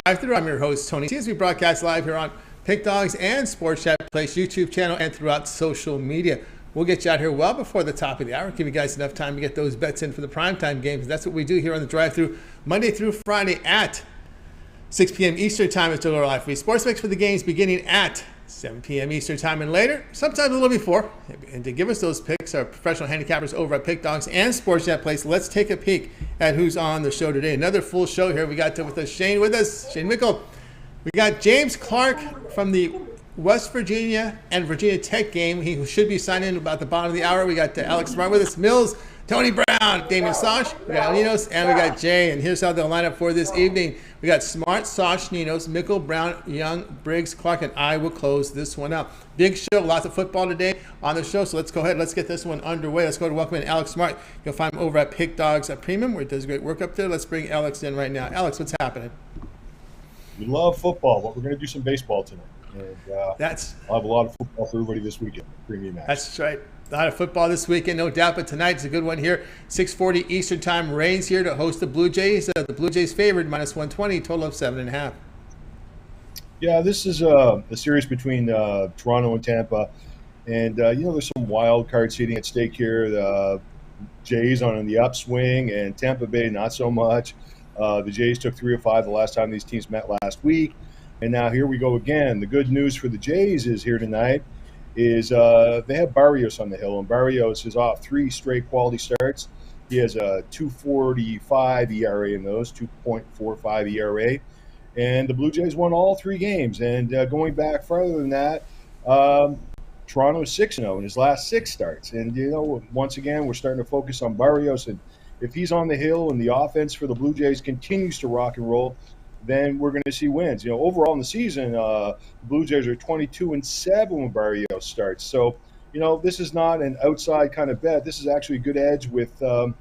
Drive-Thru. I'm your host, Tony. As we broadcast live here on Pick Dogs and Sports Chat Place YouTube channel and throughout social media. We'll get you out here well before the top of the hour. Give you guys enough time to get those bets in for the primetime games. That's what we do here on the Drive-Thru Monday through Friday at 6 p.m. Eastern Time until our live free sports mix for the games beginning at 7 p.m. Eastern Time and later, sometimes a little before. And to give us those picks, our professional handicappers over at Pick Dogs and Sports Chat Place, let's take a peek at who's on the show today. Another full show here. We got with us Shane with us, Shane Mickle. We got James Clark from the West Virginia and Virginia Tech game. He should be signing in about the bottom of the hour. We got Alex Smart with us, Millz, Tony Brown, Damian Sosh, we got Ninos, and we got Jay. And here's how they'll line up for this evening. We got Smart, Sosh, Ninos, Mickle, Brown, Young, Briggs, Clark, and I will close this one out. Big show, lots of football today on the show, so let's go ahead. Let's get this one underway. Let's go to welcome in Alex Smart. You'll find him over at Pick Dogs at Premium, where he does great work up there. Let's bring Alex in right now. Alex, what's happening? We love football, but we're going to do some baseball tonight. And I'll have a lot of football for everybody this weekend. Premium match. That's right. A lot of football this weekend, no doubt, but tonight's a good one here. 6:40 Eastern Time. Rains here to host the Blue Jays. The Blue Jays favored, minus 120, total of 7.5. Yeah, this is a series between Toronto and Tampa. And, there's some wild card seating at stake here. The Jays on the upswing and Tampa Bay not so much. The Jays took 3 of 5 the last time these teams met last week. And now here we go again. The good news for the Jays is here tonight is they have Barrios on the hill, and Barrios is off 3 straight quality starts. He has a 2.45 ERA in those, 2.45 ERA. And the Blue Jays won all 3 games. And going back further than that, Toronto's 6-0 in his last 6 starts. And, once again, we're starting to focus on Barrios. And if he's on the hill and the offense for the Blue Jays continues to rock and roll, then we're going to see wins. Overall in the season, the Blue Jays are 22-7 when Barrios starts. So, this is not an outside kind of bet. This is actually a good edge with, not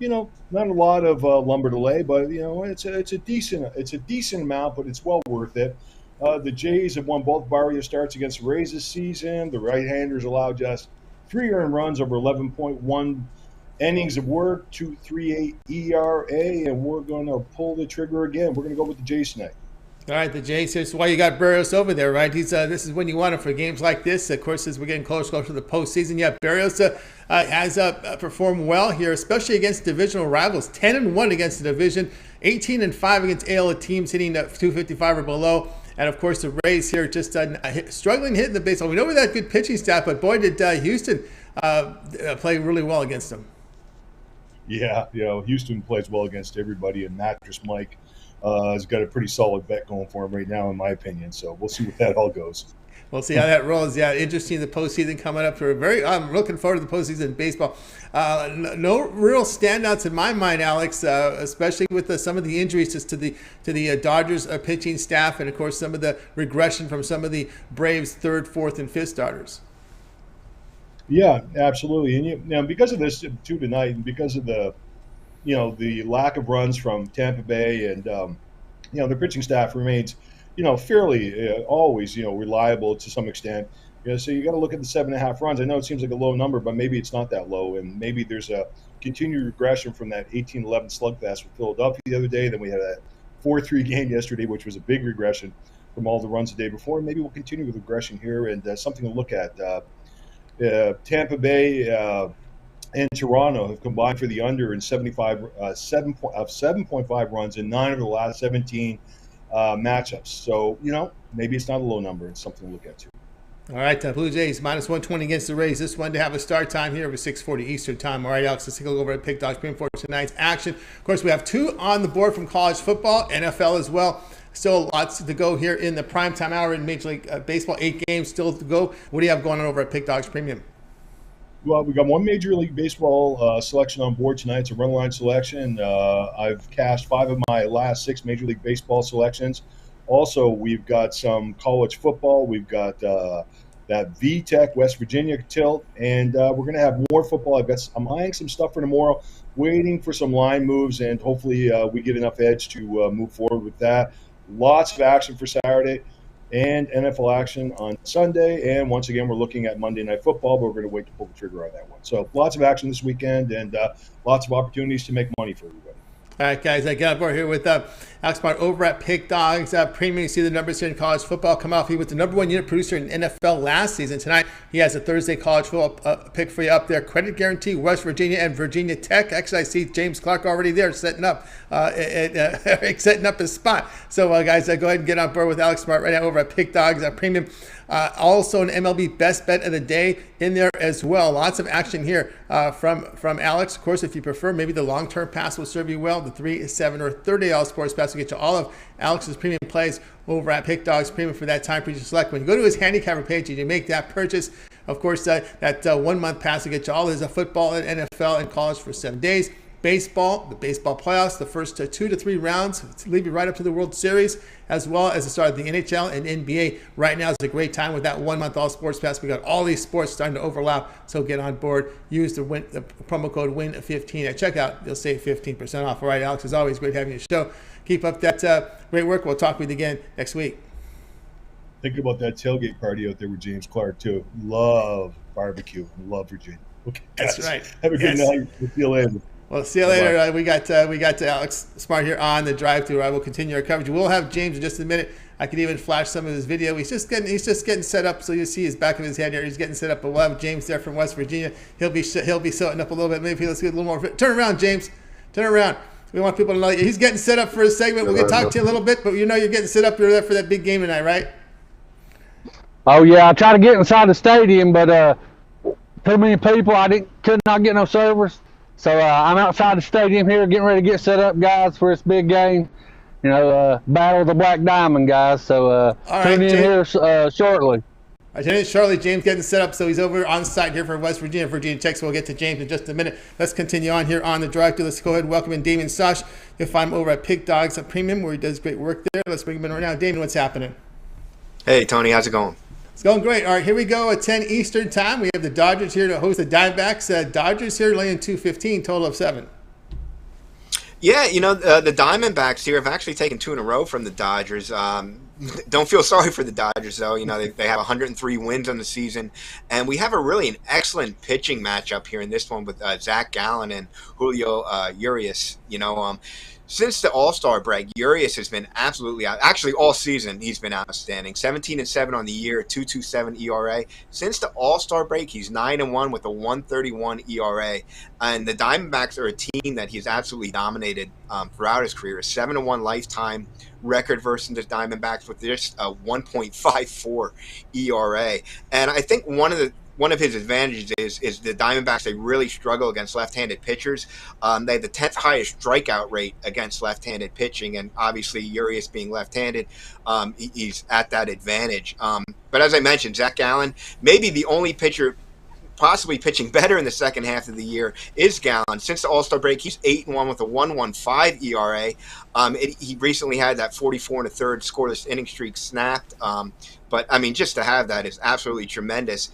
a lot of lumber to lay, but it's a decent amount, but it's well worth it. The Jays have won both Barrios starts against the Rays this season. The right-handers allowed just 3 earned runs over 11.1 innings of work, 2.38 ERA, and we're going to pull the trigger again. We're going to go with the Jays tonight. All right, the Jays. This is why you got Barrios over there, right? This is when you want him for games like this. Of course, as we're getting closer to the postseason, yeah, Barrios has performed well here, especially against divisional rivals. 10-1 against the division, 18-5 against AL teams hitting 255 or below. And, of course, the Rays here just struggling hitting the baseball. We know we got good pitching staff, but, boy, did Houston play really well against them. Yeah, Houston plays well against everybody, and Mattress Mike has got a pretty solid bet going for him right now, in my opinion. So we'll see what that all goes. We'll see how that rolls. Yeah, interesting. The postseason coming up. I'm looking forward to the postseason in baseball. No real standouts in my mind, Alex, especially with some of the injuries just to the Dodgers pitching staff, and of course some of the regression from some of the Braves' 3rd, 4th, and 5th starters. Yeah, absolutely. And because of this too tonight, and because of the lack of runs from Tampa Bay, and the pitching staff remains fairly always reliable to some extent. So you got to look at the 7.5 runs. I know it seems like a low number, but maybe it's not that low, and maybe there's a continued regression from that 18-11 slugfest with Philadelphia the other day. Then we had a 4-3 game yesterday, which was a big regression from all the runs the day before. Maybe we'll continue with regression here, and something to look at. Tampa Bay and Toronto have combined for the under in 7.5 runs in 9 of the last 17 matchups. So, maybe it's not a low number. It's something to look at, too. All right, Blue Jays, minus 120 against the Rays. This one to have a start time here over 6:40 Eastern Time. All right, Alex, let's take a look over at Pick Dogs Premium for tonight's action. Of course, we have 2 on the board from college football, NFL as well. Still lots to go here in the primetime hour in Major League Baseball. 8 games still to go. What do you have going on over at Pick Dogs Premium? Well, we got one Major League Baseball selection on board tonight. It's a run line selection. I've cashed 5 of my last 6 Major League Baseball selections. Also, we've got some college football. We've got that VTech West Virginia tilt, and we're going to have more football. I'm eyeing some stuff for tomorrow, waiting for some line moves, and hopefully we get enough edge to move forward with that. Lots of action for Saturday. And NFL action on Sunday. And once again, we're looking at Monday Night Football, but we're going to wait to pull the trigger on that one. So lots of action this weekend, and lots of opportunities to make money for everybody. All right, guys, I got on board here with Alex Smart over at Pick Dogs Premium. You see the numbers here in college football come off. He was the #1 unit producer in NFL last season. Tonight, he has a Thursday college football pick for you up there. Credit guarantee, West Virginia and Virginia Tech. Actually, I see James Clark already there setting up setting up his spot. So, guys, go ahead and get on board with Alex Smart right now over at Pick Dogs Premium. Also an MLB best bet of the day in there as well. Lots of action here from Alex. Of course, if you prefer, maybe the long-term pass will serve you well. The 3, 7, or 30 sports pass will get you all of Alex's premium plays over at Pick Dogs Premium for that time for you to select. When you go to his handicapper page and you make that purchase, of course, that 1 month pass will get you all his football and NFL and college for 7 days. Baseball, the baseball playoffs, the first 2 to 3 rounds to lead you right up to the World Series, as well as the start of the NHL and NBA. Right now is a great time with that 1 month all sports pass. We got all these sports starting to overlap, so get on board. Use the promo code WIN15 at checkout. You'll save 15% off. All right, Alex, it's always great having you on the show. Keep up that great work. We'll talk with you again next week. Think about that tailgate party out there with James Clark too. Love barbecue. Love Virginia. Okay, that's right. Have a good night. We'll see you later. Well, see you later. We got Alex Smart here on the drive-thru. I will continue our coverage. We'll have James in just a minute. I could even flash some of his video. He's just getting set up, so you see his back of his head here. He's getting set up. But we'll have James there from West Virginia. He'll be setting up a little bit. Maybe let's get a little more. Turn around, James. Turn around. We want people to know he's getting set up for a segment. We're gonna talk to you a little bit, but you know you're getting set up. You're there for that big game tonight, right? Oh yeah, I tried to get inside the stadium, but too many people. Could not get no service. So I'm outside the stadium here, getting ready to get set up, guys, for this big game. You know, Battle of the Black Diamond, guys. So tune in here shortly. Shortly, James getting set up, so he's over on site here for West Virginia, Virginia Tech. So we'll get to James in just a minute. Let's continue on here on the drive-thru. Let's go ahead and welcome in Damian Sosh. You'll find him over at Pick Dogs Premium, where he does great work there. Let's bring him in right now. Damian, what's happening? Hey, Tony, how's it going? It's going great. All right, here we go at 10 Eastern time. We have the Dodgers here to host the Diamondbacks. Dodgers here laying 215, total of 7. Yeah, you know, the Diamondbacks here have actually taken 2 in a row from the Dodgers. Don't feel sorry for the Dodgers, though. You know, they have 103 wins on the season. And we have an excellent pitching matchup here in this one with Zach Gallen and Julio Urias. You know, since the All-Star break, Urias has been absolutely actually all season he's been outstanding. 17-7 on the year, 2.27 ERA. Since the All-Star break, he's 9-1 with a 1.31 ERA. And the Diamondbacks are a team that he's absolutely dominated throughout his career. A 7-1 lifetime record versus the Diamondbacks with just a 1.54 ERA. And I think one of his advantages is the Diamondbacks, they really struggle against left-handed pitchers. They have the 10th highest strikeout rate against left-handed pitching, and obviously Urias being left-handed, he's at that advantage. But as I mentioned, Zach Gallen, maybe the only pitcher possibly pitching better in the second half of the year is Gallen. Since the All-Star break, he's 8-1 with a 1.15 ERA. He recently had that 44 1/3 scoreless inning streak snapped. But, I mean, just to have that is absolutely tremendous.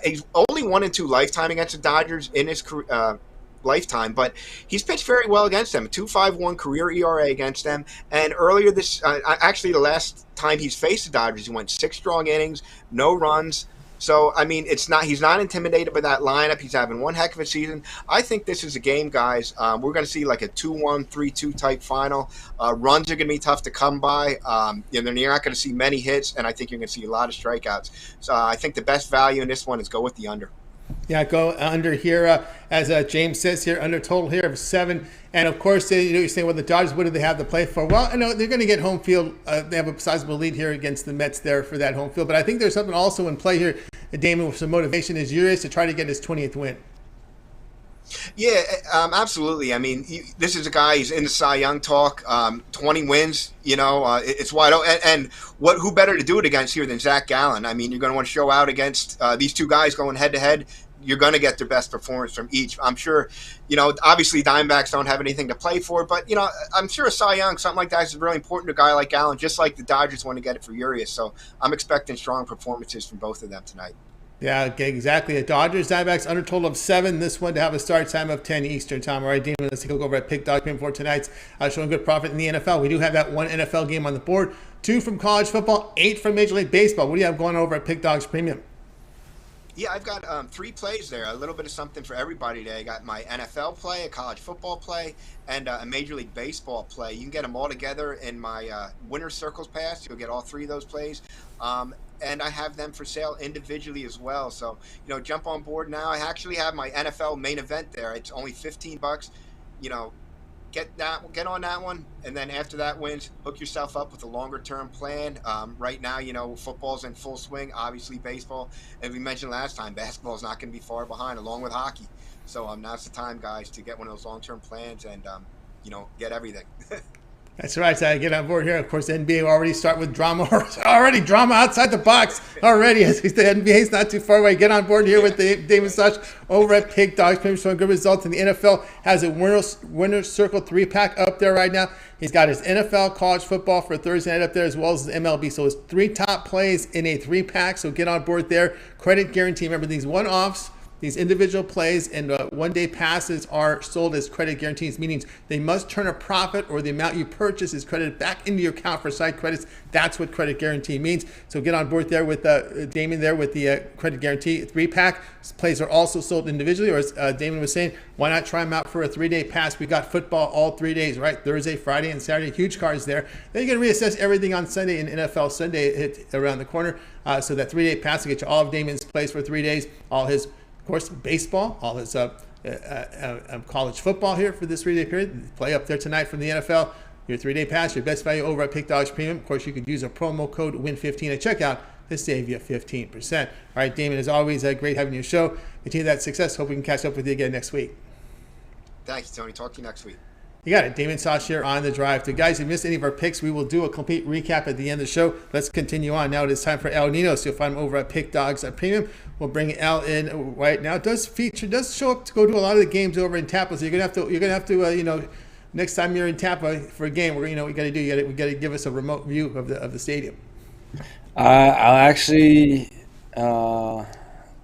He's only 1-2 lifetime against the Dodgers in his lifetime, but he's pitched very well against them. 2.51 career ERA against them. And earlier actually the last time he's faced the Dodgers, he went 6 strong innings, no runs. So, I mean, he's not intimidated by that lineup. He's having one heck of a season. I think this is a game, guys. We're going to see like a 2-1, 3-2 type final. Runs are going to be tough to come by. You're not going to see many hits, and I think you're going to see a lot of strikeouts. So I think the best value in this one is go with the under. Yeah, go under here, as James says here, under total here of 7. And, of course, you're saying, well, the Dodgers, what do they have to play for? Well, I know they're going to get home field. They have a sizable lead here against the Mets there for that home field. But I think there's something also in play here, Damon, with some motivation is Urias to try to get his 20th win. Yeah, absolutely. I mean, this is a guy, he's in the Cy Young talk, 20 wins, you know, it's wide open. And who better to do it against here than Zach Gallen? I mean, you're going to want to show out against these two guys going head-to-head. You're going to get their best performance from each. I'm sure, you know, obviously Diamondbacks don't have anything to play for, but, you know, I'm sure a Cy Young, something like that is really important to a guy like Gallen, just like the Dodgers want to get it for Urias. So I'm expecting strong performances from both of them tonight. Yeah, exactly. The Dodgers, Diamondbacks under total of 7. This one to have a start time of 10 Eastern time. All right, Damon, let's take a look over at Pick Dog Premium for tonight's showing good profit in the NFL. We do have that 1 NFL game on the board, 2 from college football, 8 from Major League Baseball. What do you have going over at Pick Dogs Premium? Yeah, I've got 3 plays there. A little bit of something for everybody today. I got my NFL play, a college football play, and a Major League Baseball play. You can get them all together in my Winner's Circles Pass. You'll get all 3 of those plays. And I have them for sale individually as well. So, jump on board now. I actually have my NFL main event there. It's only $15. You know, get on that one, and then after that wins, hook yourself up with a longer term plan. Right now, football's in full swing. Obviously, baseball, and we mentioned last time, basketball is not going to be far behind, along with hockey. So now's the time, guys, to get one of those long term plans and get everything. That's right. So I get on board here. Of course, the NBA will already start with drama. Already drama outside the box already. The NBA is not too far away. Get on board here with Damian Sosh over at Pig Dogs. Maybe showing good results in the NFL. Has a winner's circle 3-pack up there right now. He's got his NFL college football for Thursday night up there, as well as his MLB. So his 3 top plays in a 3-pack. So get on board there. Credit guarantee. Remember, these one-offs, these individual plays and one-day passes are sold as credit guarantees, meaning they must turn a profit or the amount you purchase is credited back into your account for side credits. That's what credit guarantee means. So get on board there with Damon there with the credit guarantee 3-pack. Plays are also sold individually, or as Damon was saying, why not try them out for a 3-day pass? We got football all 3 days, right? Thursday, Friday, and Saturday. Huge cards there. Then you're going to reassess everything on Sunday, and NFL Sunday hit around the corner. So that 3-day pass will get you all of Damon's plays for 3 days, all his, of course, baseball, all his college football here for this 3-day period. Play up there tonight from the NFL. Your 3-day pass, your best value over at Pick Dogs Premium. Of course, you could use a promo code WIN15 at checkout to save you 15%. All right, Damon, as always, great having you on the show. Continue that success. Hope we can catch up with you again next week. Thank you, Tony. Talk to you next week. You got it. Damian Sosh here on The Drive. To guys who missed any of our picks, we will do a complete recap at the end of the show. Let's continue on. Now it is time for El Ninos. You'll find him over at Pick Dogs at Premium. We'll bring El in right now. It does show up to go to a lot of the games over in Tampa. So you're gonna have to next time you're in Tampa for a game, we got to give us a remote view of the stadium. I'll actually, I'm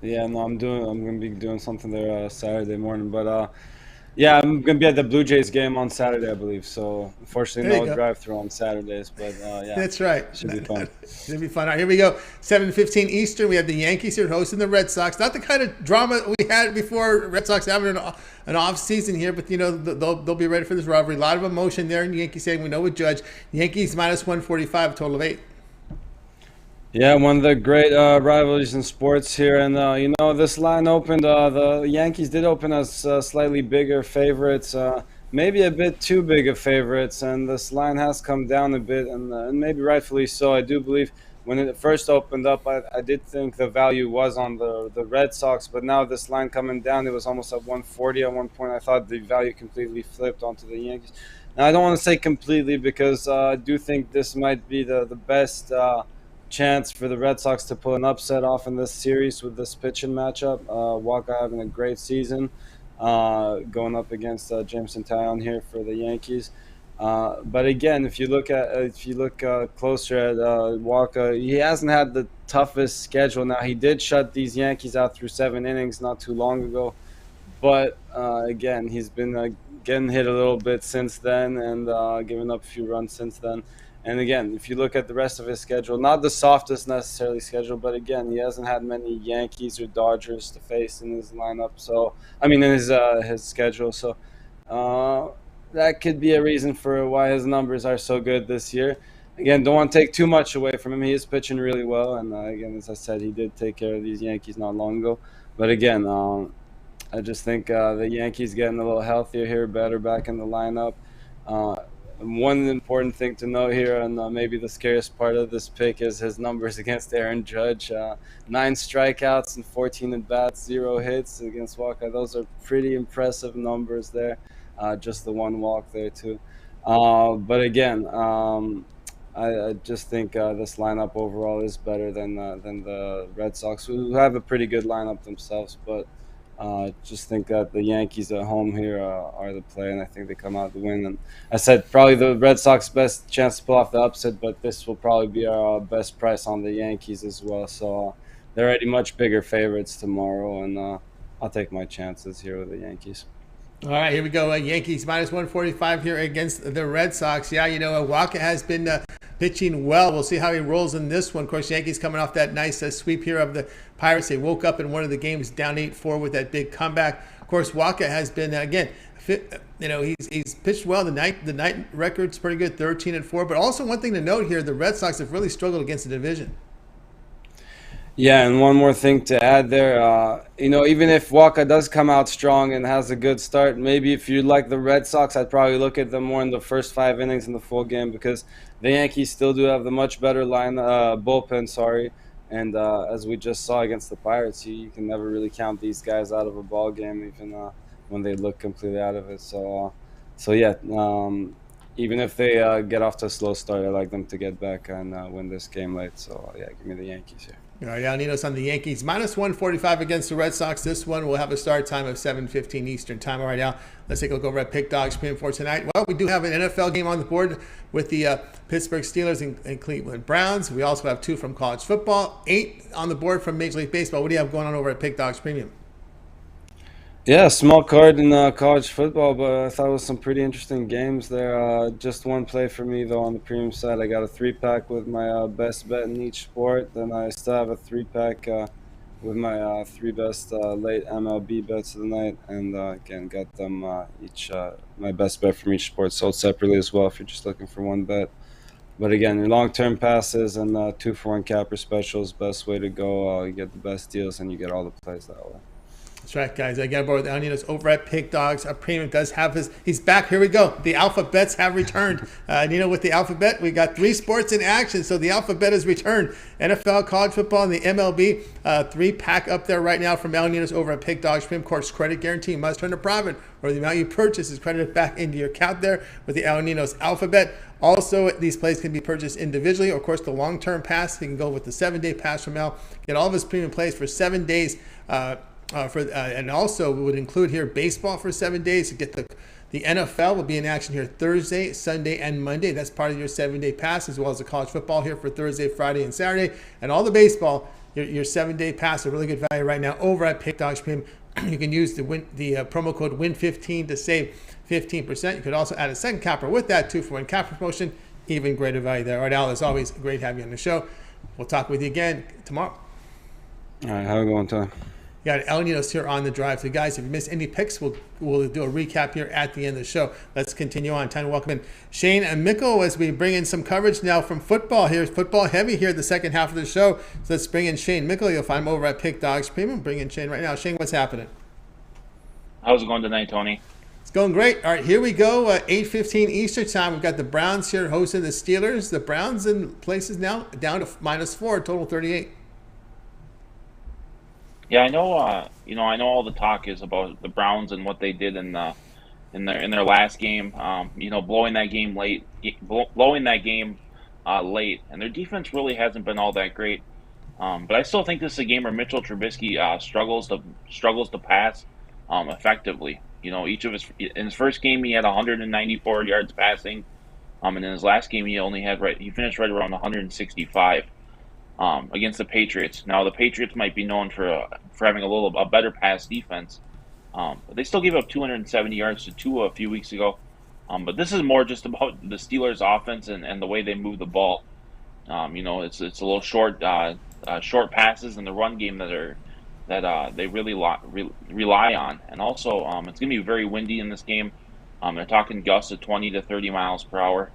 gonna be doing something there Saturday morning, but yeah, I'm gonna be at the Blue Jays game on Saturday, I believe. So unfortunately, no drive-through on Saturdays, but yeah, that's right. Should be fun. Should be fun. All right, here we go. 7:15 Eastern. We have the Yankees here hosting the Red Sox. Not the kind of drama we had before. Red Sox having an off season here, but they'll be ready for this rivalry. A lot of emotion there in Yankee Stadium. We know with Judge. Yankees minus 145, a total of 8. Yeah, one of the great rivalries in sports here, and this line opened. The Yankees did open as slightly bigger favorites, maybe a bit too big of favorites, and this line has come down a bit, and maybe rightfully so. I do believe when it first opened up, I did think the value was on the Red Sox, but now this line coming down, it was almost at 140 at one point. I thought the value completely flipped onto the Yankees. Now I don't want to say completely because I do think this might be the best chance for the Red Sox to pull an upset off in this series with this pitching matchup. Walker having a great season, going up against Jameson Taillon here for the Yankees. But again, if you look closer at Walker, he hasn't had the toughest schedule. Now he did shut these Yankees out through 7 innings not too long ago, but again, he's been getting hit a little bit since then and giving up a few runs since then. And again, if you look at the rest of his schedule, not the softest necessarily schedule, but again, he hasn't had many Yankees or Dodgers to face in his lineup. So, in his schedule. So, that could be a reason for why his numbers are so good this year. Again, don't want to take too much away from him. He is pitching really well, and again, as I said, he did take care of these Yankees not long ago. But again, I just think the Yankees getting a little healthier here, better back in the lineup. One important thing to note here, and maybe the scariest part of this pick, is his numbers against Aaron Judge. 9 strikeouts and 14 at-bats, 0 hits against Walker. Those are pretty impressive numbers there. Just the 1 walk there, too. But again, I just think this lineup overall is better than the Red Sox, who have a pretty good lineup themselves. But just think that the Yankees at home here are the play, and I think they come out to win. And I said probably the Red Sox best chance to pull off the upset, but this will probably be our best price on the Yankees as well. So they're already much bigger favorites tomorrow, and I'll take my chances here with the Yankees. All right, here we go. Yankees minus 145 here against the Red Sox. Yeah, Walker has been pitching well. We'll see how he rolls in this one. Of course, Yankees coming off that nice sweep here of the Pirates. They woke up in one of the games down 8-4 with that big comeback. Of course, Waka has been, again, he's pitched well. The night record's pretty good, 13-4. But also one thing to note here, the Red Sox have really struggled against the division. Yeah, and one more thing to add there, even if Waka does come out strong and has a good start, maybe if you like the Red Sox, I'd probably look at them more in the first 5 innings in the full game, because the Yankees still do have the much better bullpen, and as we just saw against the Pirates, you can never really count these guys out of a ball game, even when they look completely out of it. So yeah, even if they get off to a slow start, I like them to get back and win this game late. So yeah, give me the Yankees here. All right, Al Ninos on the Yankees. Minus 145 against the Red Sox. This one will have a start time of 7:15 Eastern time. All right, Al, let's take a look over at Pick Dogs Premium for tonight. Well, we do have an NFL game on the board with the Pittsburgh Steelers and Cleveland Browns. We also have 2 from college football, 8 on the board from Major League Baseball. What do you have going on over at Pick Dogs Premium? Yeah, small card in college football, but I thought it was some pretty interesting games there. Just one play for me, though, on the premium side. I got a 3-pack with my best bet in each sport. Then I still have a 3-pack with my 3 best late MLB bets of the night. And again, got them each my best bet from each sport sold separately as well if you're just looking for one bet. But again, your long-term passes and 2-for-1 capper specials, best way to go. You get the best deals and you get all the plays that way. That's right, guys. I got aboard with Al Ninos over at Pick Dogs. Our premium does have he's back. Here we go. The alphabets have returned. Nino, with the alphabet, we got 3 sports in action. So the alphabet has returned. NFL, college football, and the MLB. 3-pack up there right now from Al Ninos over at Pick Dogs Premium. Of course, credit guarantee must turn a profit, or the amount you purchase is credited back into your account there with the Al Ninos alphabet. Also, these plays can be purchased individually. Of course, the long-term pass, you can go with the 7-day pass from Al. Get all of his premium plays for 7 days. And also we would include here baseball for 7 days. To get the NFL will be in action here Thursday, Sunday, and Monday. That's part of your 7-day pass, as well as the college football here for Thursday, Friday, and Saturday. And all the baseball, your 7-day pass, a really good value right now over at Pick Dogs Premium. You can use the promo code WIN15 to save 15%. You could also add a second capper with that 2-for-1 capper promotion. Even greater value there. All right, Al, as always, great having you on the show. We'll talk with you again tomorrow. All right, have a good one, Tom. You got Al Ninos here on the drive. So, guys, if you missed any picks, we'll do a recap here at the end of the show. Let's continue on. Time to welcome in Shane and Mickle as we bring in some coverage now from football here. Football heavy here the second half of the show. So let's bring in Shane Mickle. You'll find him over at Pick Dogs Premium. Bring in Shane right now. Shane, what's happening? How's it going tonight, Tony? It's going great. All right, here we go. 8:15 Eastern time. We've got the Browns here hosting the Steelers. The Browns in places now down to -4, total 38. Yeah, I know. I know all the talk is about the Browns and what they did in their last game. Blowing that game late, late, and their defense really hasn't been all that great. But I still think this is a game where Mitchell Trubisky struggles to pass effectively. In his first game he had 194 yards passing, and in his last game he finished right around 165. Against the Patriots. Now the Patriots might be known for having a better pass defense, but they still gave up 270 yards to Tua a few weeks ago. But this is more just about the Steelers' offense and the way they move the ball. It's a little short passes in the run game that they really rely on, and also it's going to be very windy in this game. They're talking gusts of 20 to 30 miles per hour.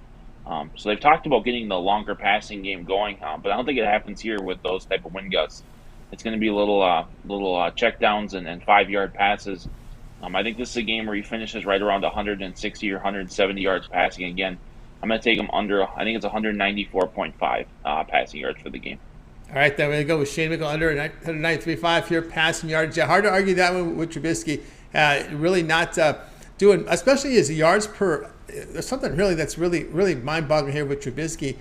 So they've talked about getting the longer passing game going, but I don't think it happens here with those type of wind gusts. It's going to be little check downs and 5-yard passes. I think this is a game where he finishes right around 160 or 170 yards passing again. I'm going to take him under. I think it's 194.5 passing yards for the game. All right, then we go with Shane Mickle under 193.5 here passing yards. Yeah, hard to argue that one with Trubisky. Really not doing, especially his yards per. There's something really that's really mind-boggling here with Trubisky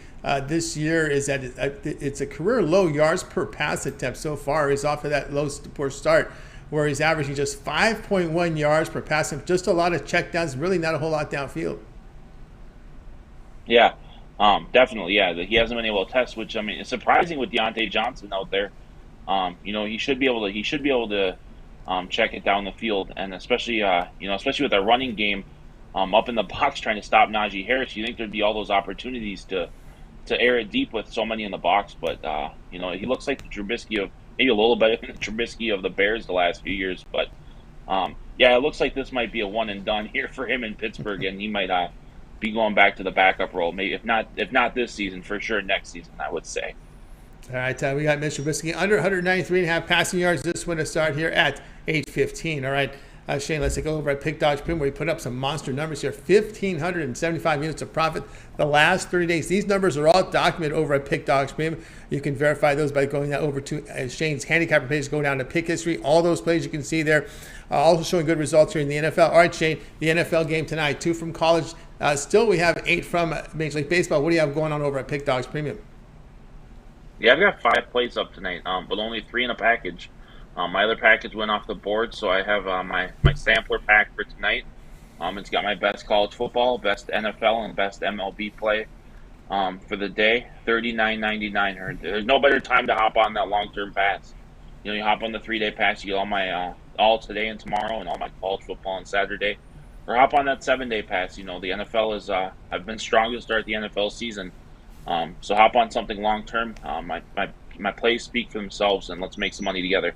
this year is that it's a career low yards per pass attempt so far. He's off of that poor start where he's averaging just 5.1 yards per pass attempt. Just a lot of checkdowns, really not a whole lot downfield. Yeah, definitely. Yeah, he hasn't been able to test, which it's surprising with Deontay Johnson out there. He should be able to check it down the field, and especially with our running game. Up in the box trying to stop Najee Harris, you think there'd be all those opportunities to to air it deep with so many in the box. But you know, he looks like the Trubisky of, maybe a little better than the Trubisky of the Bears the last few years. But yeah, it looks like this might be a one and done here for him in Pittsburgh, and he might be going back to the backup role. Maybe if not this season, for sure next season, I would say. All right, we got Mr. Trubisky under 193.5 passing yards. This one to start here at 8:15. All right, Shane, let's take over at Pick Dodge Prim, where we put up some monster numbers here. 1,575 units of profit the last 30 days. These numbers are all documented over at Pick Dodge Prim. You can verify those by going over to Shane's handicapper page, go down to pick history. All those plays you can see there. Also showing good results here in the NFL. All right, Shane, the NFL game tonight. 2 from college. Still, we have 8 from Major League Baseball. What do you have going on over at Pick Dodge Premium? Yeah, I've got 5 plays up tonight, but only 3 in a package. My other package went off the board, so I have my sampler pack for tonight. It's got my best college football, best NFL, and best MLB play for the day. $39.99. There's no better time to hop on that long-term pass. You know, you hop on the 3-day pass, you get all my all today and tomorrow, and all my college football on Saturday. Or hop on that 7-day pass. You know, the NFL is I've been strong to start the NFL season. So hop on something long-term. My plays speak for themselves, and let's make some money together.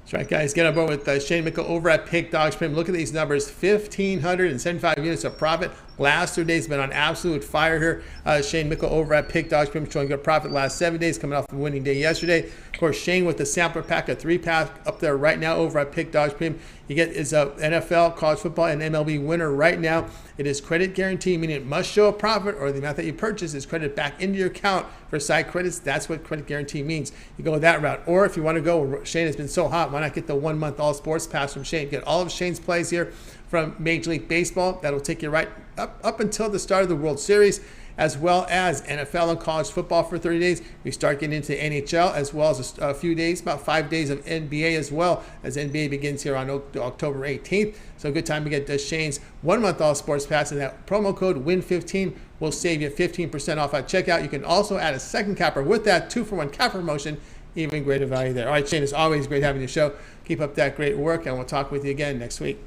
That's right, guys. Get on board with Shane Mickle over at Pick Dogs Prim. Look at these numbers. 1,575 units of profit. Last 3 days been on absolute fire here. Shane Mickle over at Pick Dogs Prim showing good profit last 7 days, coming off a winning day yesterday. Of course, Shane with the sampler pack, a 3-pack up there right now over at Pick Dogs Prim. You get is a NFL, college football, and MLB winner right now. It is credit guarantee, meaning it must show a profit, or the amount that you purchase is credited back into your account for side credits. That's what credit guarantee means. You go that route. Or if you want to go, Shane has been so hot, why not get the 1-month all sports pass from Shane? Get all of Shane's plays here from Major League Baseball. That'll take you right up until the start of the World Series, as well as NFL and college football for 30 days. We start getting into NHL, as well as a few days, about 5 days of NBA as well, as NBA begins here on October 18th. So a good time to get Shane's 1-month all sports pass, and that promo code WIN15 will save you 15% off at checkout. You can also add a second capper with that 2-for-1 capper promotion. Even greater value there. All right, Shane, it's always great having you show. Keep up that great work, and we'll talk with you again next week.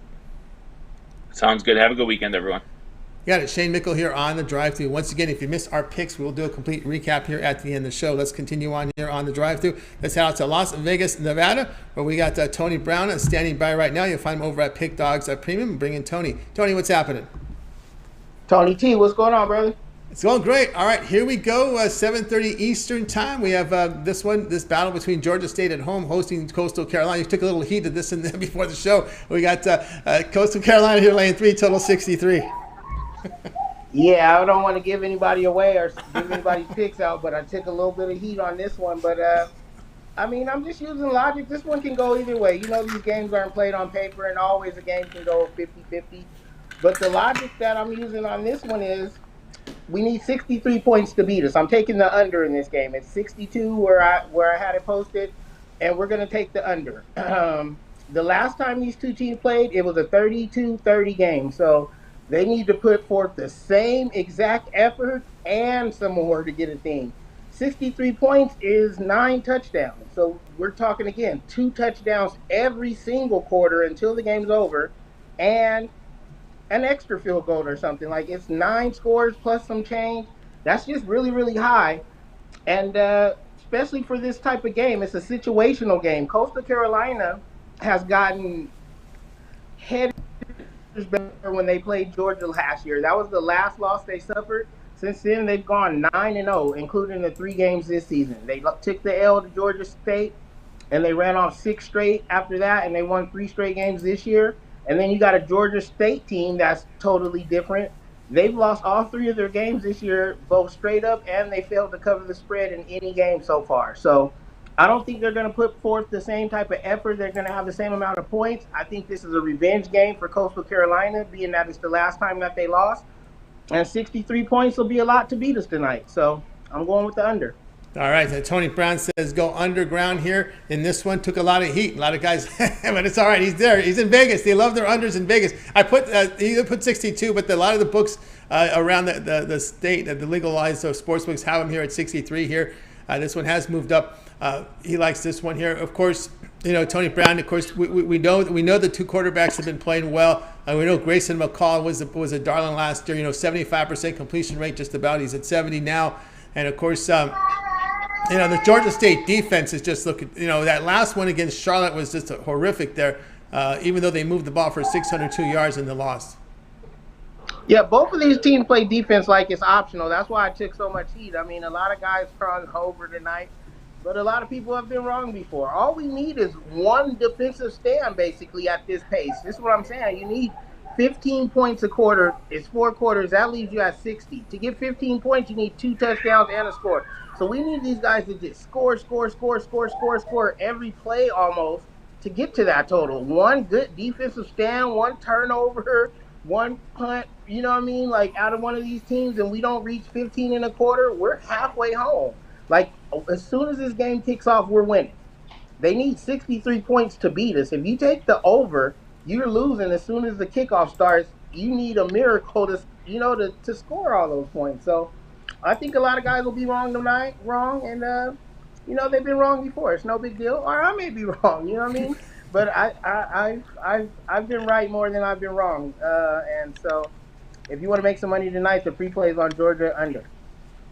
Sounds good. Have a good weekend, everyone. You got it. Shane Mickle here on the drive-thru. Once again, if you missed our picks, we'll do a complete recap here at the end of the show. Let's continue on here on the drive-thru. Let's head out to Las Vegas, Nevada, where we got Tony Brown standing by right now. You'll find him over at Pick Dogs Premium. Bring in Tony. Tony, what's happening? Tony T, what's going on, brother? It's going great. All right, here we go. 7:30 Eastern time. We have this battle between Georgia State at home hosting Coastal Carolina. You took a little heat of this before the show. We got Coastal Carolina here laying 3, total 63. Yeah, I don't want to give anybody away or give anybody's picks out, but I took a little bit of heat on this one. But, I mean, I'm just using logic. This one can go either way. You know, these games aren't played on paper, and always a game can go 50-50. But the logic that I'm using on this one is we need 63 points to beat us. I'm taking the under in this game. It's 62 where I had it posted, and we're going to take the under. The last time these two teams played, it was a 32-30 game. So they need to put forth the same exact effort and some more to get a thing. 63 points is 9 touchdowns. So we're talking, again, 2 touchdowns every single quarter until the game's over, and an extra field goal or something. Like, it's 9 scores plus some change. That's just really, really high. And especially for this type of game, it's a situational game. Coastal Carolina has gotten head better when they played Georgia last year. That was the last loss they suffered. Since then, they've gone 9-0, including the 3 games this season. They took the L to Georgia State, and they ran off 6 straight after that, and they won 3 straight games this year. And then you got a Georgia State team that's totally different. They've lost all 3 of their games this year, both straight up, and they failed to cover the spread in any game so far. So I don't think they're going to put forth the same type of effort. They're going to have the same amount of points. I think this is a revenge game for Coastal Carolina, being that it's the last time that they lost. And 63 points will be a lot to beat us tonight. So I'm going with the under. All right, so Tony Brown says go underground here. In this one, took a lot of heat. A lot of guys, but it's all right. He's there. He's in Vegas. They love their unders in Vegas. I put he put 62, but a lot of the books around the state, the legalized sports books have him here at 63 here. This one has moved up. He likes this one here. Of course, you know, Tony Brown, of course, we know the 2 quarterbacks have been playing well. We know Grayson McCall was a darling last year. You know, 75% completion rate just about. He's at 70 now. And, of course, the Georgia State defense is just looking, that last one against Charlotte was just horrific there, even though they moved the ball for 602 yards in the loss. Yeah, both of these teams play defense like it's optional. That's why I took so much heat. I mean, a lot of guys crossed over tonight, but a lot of people have been wrong before. All we need is one defensive stand, basically, at this pace. This is what I'm saying. You need 15 points a quarter. It's 4 quarters. That leaves you at 60. To get 15 points, you need 2 touchdowns and a score. So we need these guys to just score every play almost to get to that total. One good defensive stand, one turnover, one punt, you know what I mean? Like, out of one of these teams, and we don't reach 15 and a quarter, we're halfway home. Like, as soon as this game kicks off, we're winning. They need 63 points to beat us. If you take the over, you're losing as soon as the kickoff starts. You need a miracle to score all those points. So I think a lot of guys will be wrong tonight, and they've been wrong before. It's no big deal. Or I may be wrong, you know what I mean? But I've been right more than I've been wrong. And so if you want to make some money tonight, the free play is on Georgia under.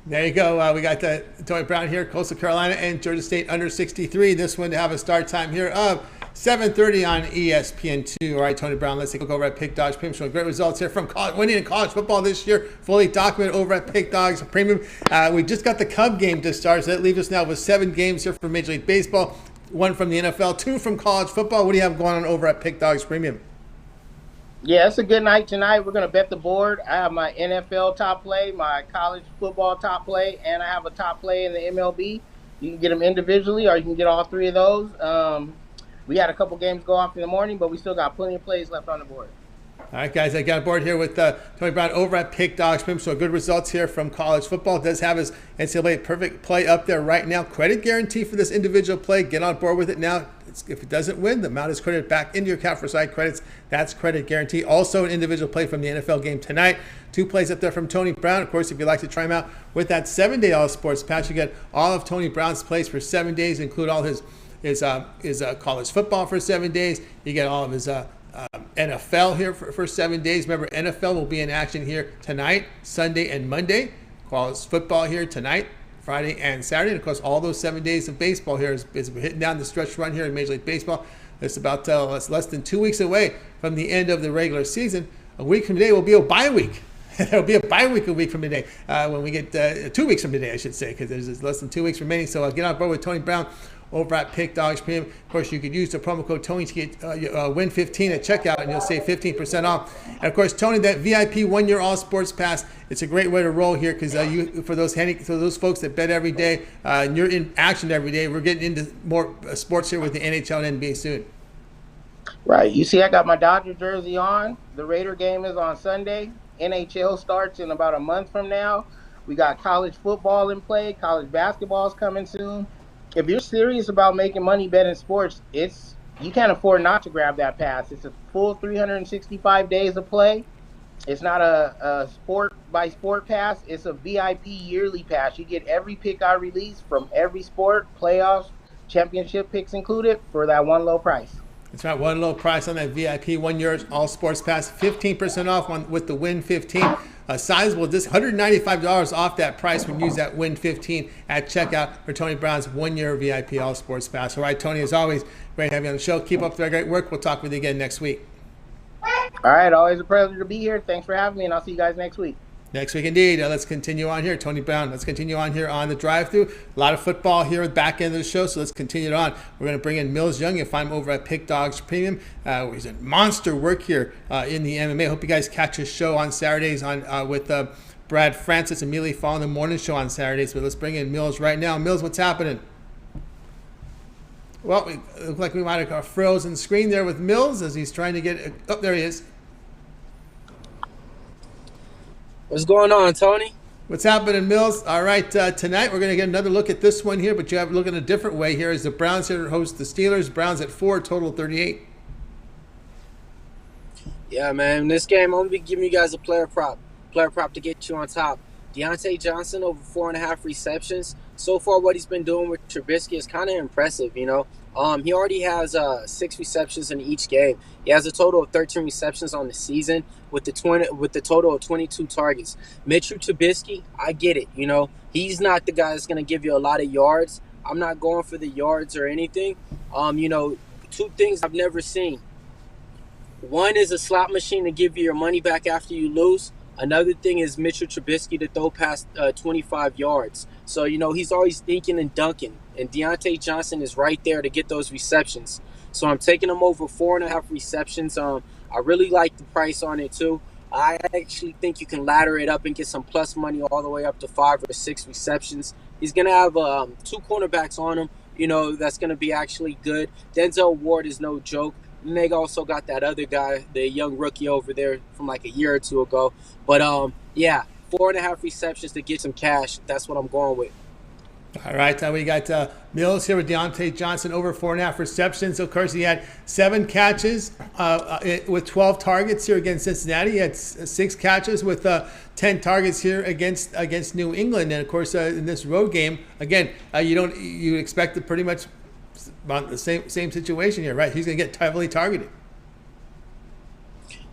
There you go. We got Tony Brown here, Coastal Carolina and Georgia State under 63. This one to have a start time here of 7:30 on ESPN2. All right, Tony Brown, let's take a look over at Pick Dogs Premium. Showing great results here from winning in college football this year. Fully documented over at Pick Dogs Premium. We just got the Cub game to start, so that leaves us now with 7 games here for Major League Baseball. 1 from the NFL, 2 from college football. What do you have going on over at Pick Dogs Premium? Yeah, it's a good night tonight. We're going to bet the board. I have my NFL top play, my college football top play, and I have a top play in the MLB. You can get them individually, or you can get all 3 of those. We had a couple games go off in the morning, but we still got plenty of plays left on the board. All right, guys, I got aboard here with Tony Brown over at Pick Dogs Premium. So good results here from college football. Does have his NCAA perfect play up there right now. Credit guarantee for this individual play. Get on board with it now. If it doesn't win, the amount is credited back into your account for side credits. That's credit guarantee. Also, an individual play from the NFL game tonight. 2 plays up there from Tony Brown. Of course, if you'd like to try him out with that 7-day All Sports Pass, you get all of Tony Brown's plays for 7 days, include all his college football for 7 days. You get all of his NFL here for 7 days. Remember, NFL will be in action here tonight, Sunday, and Monday. College football here tonight, Friday and Saturday. And of course, all those 7 days of baseball here is hitting down the stretch run here in Major League Baseball. It's about less than 2 weeks away from the end of the regular season. A week from today will be a bye week. There'll be a bye week a week from today when we get 2 weeks from today, I should say, because there's less than 2 weeks remaining. So get on board with Tony Brown over at Pick Dogs Premium. Of course, you could use the promo code Tony to get win 15 at checkout, and you'll save 15% off. And of course, Tony, that VIP 1-year All Sports Pass, it's a great way to roll here because for those folks that bet every day, and you're in action every day. We're getting into more sports here with the NHL and NBA soon. Right. You see, I got my Dodger jersey on. The Raider game is on Sunday. NHL starts in about a month from now. We got college football in play. College basketball is coming soon. If you're serious about making money betting sports, you can't afford not to grab that pass. It's a full 365 days of play. It's not a sport by sport pass. It's a VIP yearly pass. You get every pick I release from every sport, playoffs, championship picks included, for that one low price. That's right, one low price on that VIP 1-year All Sports Pass, 15% off with the Win 15. Sizable, just $195 off that price when you use that Win 15 at checkout for Tony Brown's 1-year VIP All Sports Pass. All right, Tony, as always, great to have you on the show. Keep up the great work. We'll talk with you again next week. All right, always a pleasure to be here. Thanks for having me, and I'll see you guys next week. Next week, indeed. Let's continue on here. Tony Brown, let's continue on here on the drive-thru. A lot of football here at the back end of the show, so let's continue it on. We're going to bring in Millz Young. You'll find him over at Pick Dogs Premium. He's a monster work here in the MMA. Hope you guys catch his show on Saturdays with Brad Francis, immediately following the morning show on Saturdays. But let's bring in Millz right now. Millz, what's happening? Well, it looked like we might have got a frozen screen there with Millz as he's trying to get – oh, there he is. What's going on, Tony? What's happening, Millz? All right, tonight we're going to get another look at this one here, but you have to look in a different way here as the Browns here host the Steelers. Browns at 4, total 38. Yeah, man. This game, I'm going to be giving you guys a player prop to get you on top. Deontay Johnson over 4.5 receptions. so far what he's been doing with Trubisky is kind of impressive. He already has 6 receptions in each game. He has a total of 13 receptions on the season with the total of 22 targets. Mitchell Trubisky, I get it. He's not the guy that's going to give you a lot of yards. I'm not going for the yards or anything. Two things I've never seen. One is a slot machine to give you your money back after you lose. Another thing is Mitchell Trubisky to throw past 25 yards. So, he's always thinking and dunking. And Deontay Johnson is right there to get those receptions. So I'm taking him over 4.5 receptions. I really like the price on it too. I actually think you can ladder it up and get some plus money all the way up to 5 or 6 receptions. He's going to have 2 cornerbacks on him, that's going to be actually good. Denzel Ward is no joke. And they also got that other guy, the young rookie over there from like a year or two ago. But, 4.5 receptions to get some cash. That's what I'm going with. All right, we got Millz here with Deontay Johnson over 4.5 receptions. Of course, he had 7 catches with 12 targets here against Cincinnati. He had 6 catches with 10 targets here against New England. And of course, in this road game, again, you expect it pretty much about the same situation here, right? He's going to get heavily targeted.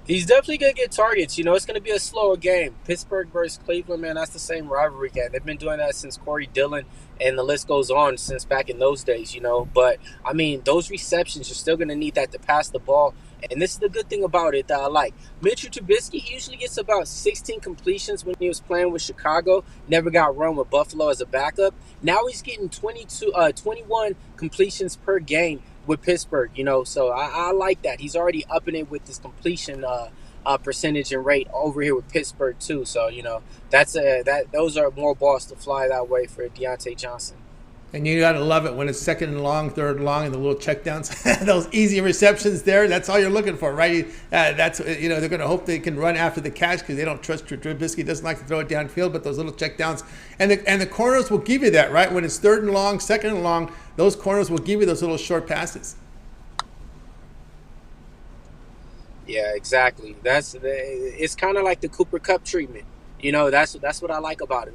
He's definitely going to get targets. It's going to be a slower game. Pittsburgh versus Cleveland, man, that's the same rivalry game. They've been doing that since Corey Dillon, and the list goes on since back in those days, But, those receptions, you're still going to need that to pass the ball. And this is the good thing about it that I like. Mitchell Trubisky, he usually gets about 16 completions when he was playing with Chicago. Never got run with Buffalo as a backup. Now he's getting 21 completions per game with Pittsburgh, so I like that. He's already upping it with his completion percentage and rate over here with Pittsburgh too. So those are more balls to fly that way for Deontay Johnson. And you got to love it when it's 2nd and long, 3rd and long, and the little checkdowns, those easy receptions there. That's all you're looking for, right? They're going to hope they can run after the catch because they don't trust Trubisky. Doesn't like to throw it downfield, but those little checkdowns and the corners will give you that, right? When it's 3rd and long, 2nd and long, those corners will give you those little short passes. Yeah, exactly. It's kind of like the Cooper Kupp treatment. That's what I like about him.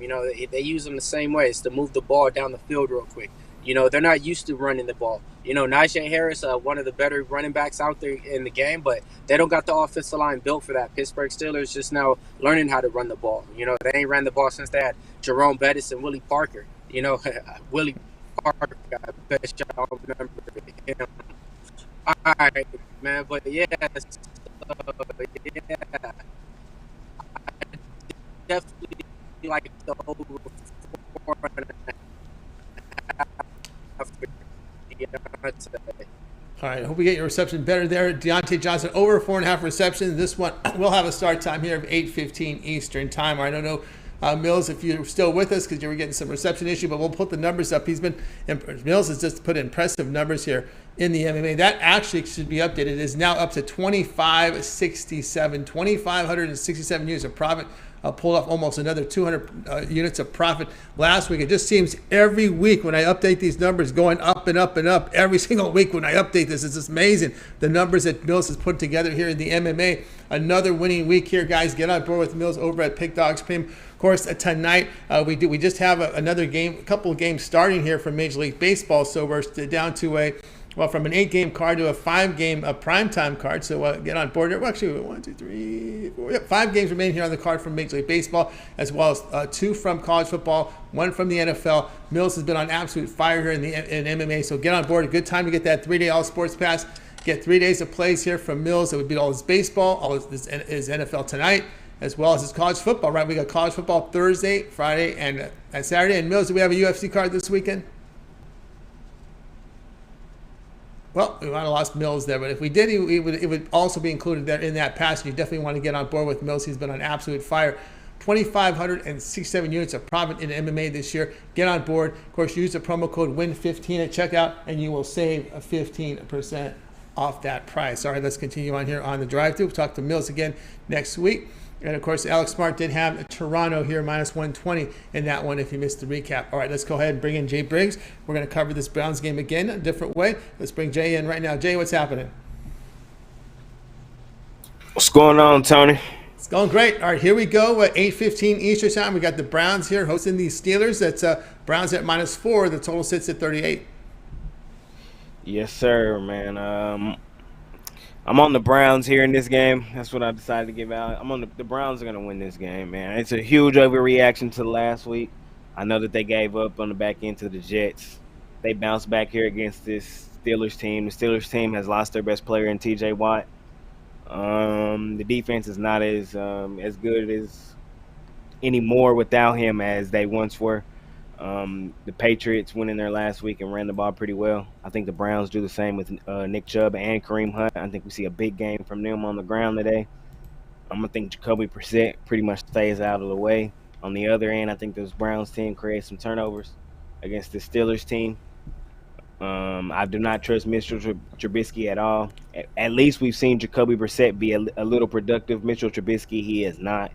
They use them the same way. It's to move the ball down the field real quick. They're not used to running the ball. Najee Harris, one of the better running backs out there in the game, but they don't got the offensive line built for that. Pittsburgh Steelers just now learning how to run the ball. They ain't ran the ball since they had Jerome Bettis and Willie Parker. Willie Parker, I bet y'all remember him. All right, man, but yeah. Definitely like the over 4.5 for Deontay. All right, I hope we get your reception better there. Deontay Johnson over 4.5 receptions. This one will have a start time here of 8:15 Eastern time. I don't know, Millz, if you're still with us because you were getting some reception issue, but we'll put the numbers up. Millz has just put impressive numbers here in the MMA. That actually should be updated. It is now up to 2,567 units of profit. Pulled off almost another 200 units of profit last week. It just seems every week when I update these numbers going up and up and up. Every single week when I update this, it's just amazing. The numbers that Millz has put together here in the MMA. Another winning week here, guys. Get on board with Millz over at Pick Dogs Premium. Of course, tonight we just have another game, a couple of games starting here from Major League Baseball. So we're down to from an 8-game card to a 5-game primetime card. So get on board here. Well, actually, 1, 2, 3, 4. Yep, 5 games remain here on the card from Major League Baseball, as well as 2 from college football, 1 from the NFL. Millz has been on absolute fire here in MMA. So get on board. A good time to get that 3-day All Sports Pass. Get 3 days of plays here from Millz. It would be all his baseball, all his NFL tonight, as well as his college football, right? We got college football Thursday, Friday, and Saturday. And Millz, do we have a UFC card this weekend? Well, we might have lost Millz there, but if we did, it would also be included there in that pass. You definitely want to get on board with Millz. He's been on absolute fire. 2,567 units of profit in MMA this year. Get on board. Of course, use the promo code WIN15 at checkout, and you will save 15% off that price. All right, let's continue on here on the drive-thru. We'll talk to Millz again next week. And, of course, Alex Smart did have Toronto here, minus 120 in that one if you missed the recap. All right, let's go ahead and bring in Jay Briggs. We're going to cover this Browns game again a different way. Let's bring Jay in right now. Jay, what's happening? What's going on, Tony? It's going great. All right, here we go. 8:15 Eastern time. We got the Browns here hosting the Steelers. That's Browns at -4. The total sits at 38. Yes, sir, man. I'm on the Browns here in this game. That's what I decided to give out. I'm on the Browns are going to win this game, man. It's a huge overreaction to last week. I know that they gave up on the back end to the Jets. They bounced back here against this Steelers team. The Steelers team has lost their best player in T.J. Watt. The defense is not as good as anymore without him as they once were. The Patriots went in there last week and ran the ball pretty well. I think the Browns do the same with Nick Chubb and Kareem Hunt. I think we see a big game from them on the ground today. I'm going to think Jacoby Brissett pretty much stays out of the way. On the other end, I think this Browns team creates some turnovers against the Steelers team. I do not trust Mitchell Trubisky at all. At least we've seen Jacoby Brissett be a little productive. Mitchell Trubisky, he is not.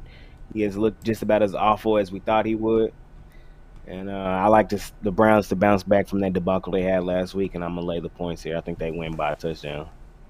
He has looked just about as awful as we thought he would. And I like the Browns to bounce back from that debacle they had last week, and I'm going to lay the points here. I think they win by a touchdown.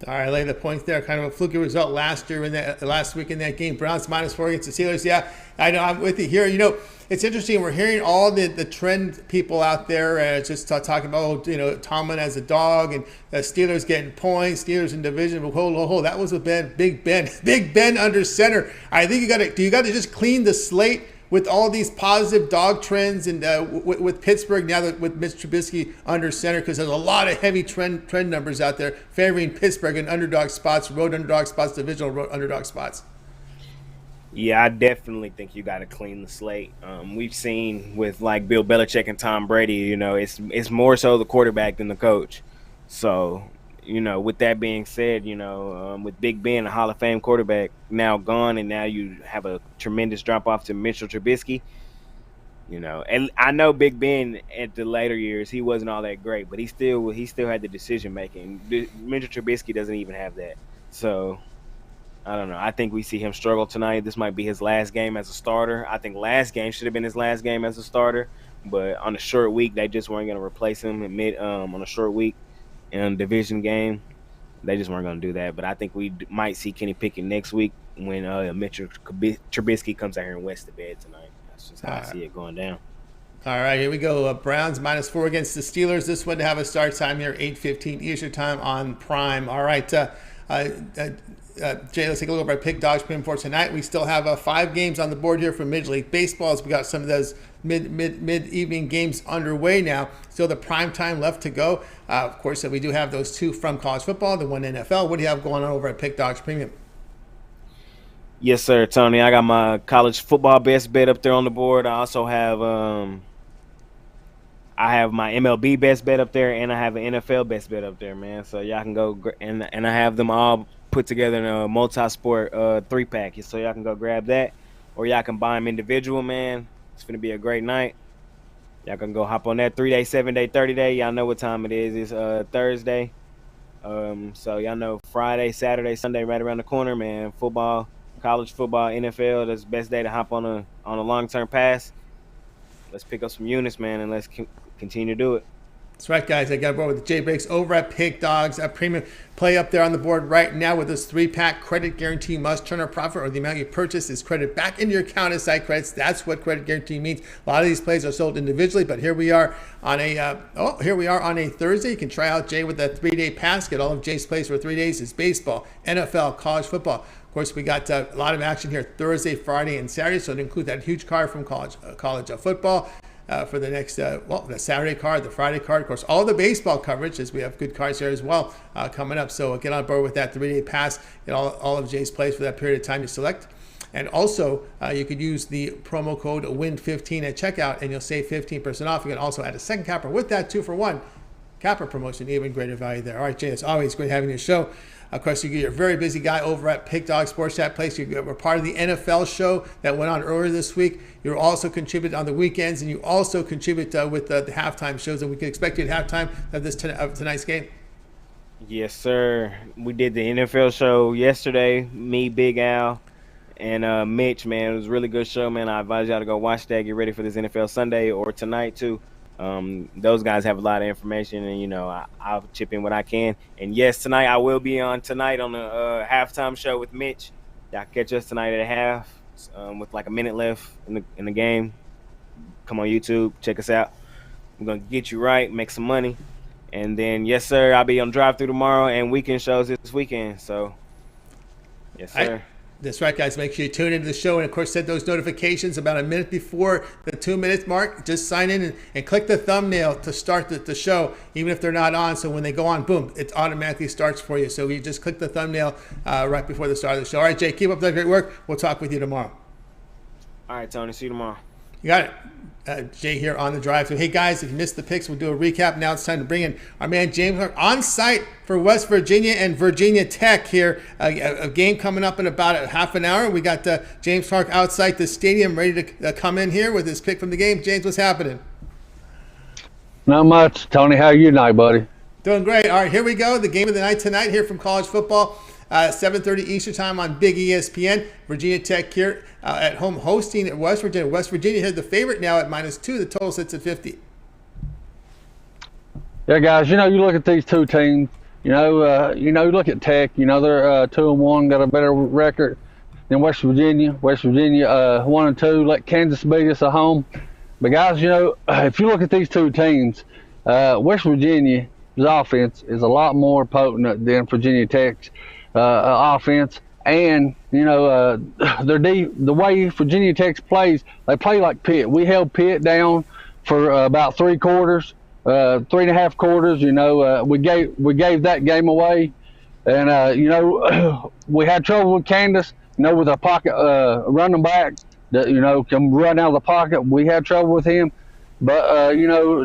All right, lay the points there. Kind of a fluky result last week in that game. Browns -4 against the Steelers. Yeah, I know. I'm with you here. You know, it's interesting. We're hearing all the trend people out there just talking about, Tomlin as a dog and Steelers getting points, Steelers in division. But hold. That was with Big Ben under center. I think you got to just clean the slate with all these positive dog trends and with Pittsburgh now that with Mitch Trubisky under center, because there's a lot of heavy trend numbers out there favoring Pittsburgh in underdog spots, road underdog spots, divisional underdog spots. Yeah, I definitely think you got to clean the slate. We've seen with like Bill Belichick and Tom Brady, it's more so the quarterback than the coach. So, with that being said, with Big Ben, a Hall of Fame quarterback, now gone, and now you have a tremendous drop-off to Mitchell Trubisky, And I know Big Ben at the later years, he wasn't all that great, but he still had the decision-making. Mitchell Trubisky doesn't even have that. So, I don't know. I think we see him struggle tonight. This might be his last game as a starter. I think last game should have been his last game as a starter, but on a short week, they just weren't going to replace him on a short week. In a division game, they just weren't going to do that. But I think we might see Kenny Pickett next week when Mitchell Trubisky comes out here and wets the bed tonight. That's just how I see it going down. All right, here we go. Browns -4 against the Steelers. This one to have a start time here, 8:15 Eastern time on Prime. All right, Jay, let's take a look at our pick dogs premium for tonight. We still have 5 games on the board here for Major League Baseball. We got some of those mid-evening games underway now. Still the prime time left to go. Of course, we do have those 2 from college football, the 1 NFL. What do you have going on over at Pick Dogs Premium? Yes, sir, Tony. I got my college football best bet up there on the board. I also have my MLB best bet up there, and I have an NFL best bet up there, man. So y'all can go and I have them all put together in a multi-sport 3-pack. So y'all can go grab that, or y'all can buy them individual, man. It's going to be a great night. Y'all can go hop on that 3-day, 7-day, 30-day. Y'all know what time it is. It's Thursday. So y'all know Friday, Saturday, Sunday right around the corner, man. Football, college football, NFL. That's the best day to hop on a long-term pass. Let's pick up some units, man, and let's continue to do it. That's right, guys. I got aboard with Jay Briggs over at Pick Dogs. A premium play up there on the board right now with this 3-pack credit guarantee must turn a profit, or the amount you purchase is credited back into your account as site credits. That's what credit guarantee means. A lot of these plays are sold individually, but here we are on a Thursday. You can try out Jay with a 3-day pass. Get all of Jay's plays for 3 days. It's baseball, NFL, college football. Of course, we got a lot of action here Thursday, Friday, and Saturday. So to include that huge card from college football. For the next, the Saturday card, the Friday card, of course, all the baseball coverage, as we have good cards here as well coming up. So get on board with that 3-day pass, get all of Jay's plays for that period of time you select. And also, you could use the promo code WIN15 at checkout, and you'll save 15% off. You can also add a second capper with that 2-for-1 capper promotion, even greater value there. All right, Jay, it's always great having you on the show. Of course, you're a very busy guy over at Pick Dog Sports Chat Place. You were part of the NFL show that went on earlier this week. You also contribute on the weekends, and you also contribute with the halftime shows that we can expect you at halftime of tonight's game. Yes, sir. We did the NFL show yesterday, me, Big Al, and Mitch, man. It was a really good show, man. I advise y'all to go watch that, get ready for this NFL Sunday or tonight, too. Those guys have a lot of information, and I'll chip in what I can. And yes, tonight I will be on the halftime show with Mitch. Y'all catch us tonight at half with like a minute left in the game. Come on YouTube, check us out. We're gonna get you right, make some money, and then yes sir, I'll be on drive through tomorrow and weekend shows this weekend. So yes sir. That's right, guys. Make sure you tune into the show and, of course, set those notifications about a minute before the 2-minute mark. Just sign in and click the thumbnail to start the show, even if they're not on. So when they go on, boom, it automatically starts for you. So you just click the thumbnail right before the start of the show. All right, Jay, keep up the great work. We'll talk with you tomorrow. All right, Tony. See you tomorrow. You got it. Jay here on the drive. So, hey, guys, if you missed the picks, we'll do a recap. Now it's time to bring in our man James Clark on site for West Virginia and Virginia Tech here. A game coming up in about a half an hour. We got James Clark outside the stadium ready to come in here with his pick from the game. James, what's happening? Not much, Tony. How are you tonight, buddy? Doing great. All right, here we go. The game of the night tonight here from college football. 7:30 Eastern time on Big ESPN. Virginia Tech here at home hosting West Virginia. West Virginia has the favorite now at -2. The total sits at 50. Yeah, guys. You look at these two teams. You look at Tech. They're 2-1, got a better record than West Virginia. West Virginia 1-2. Let Kansas beat us at home. But guys, if you look at these two teams, West Virginia's offense is a lot more potent than Virginia Tech's offense, and the way Virginia Tech plays, they play like Pitt. We held Pitt down for about 3 quarters, 3.5 quarters. We gave that game away, and we had trouble with Candace. With a pocket running back that can run out of the pocket. We had trouble with him, but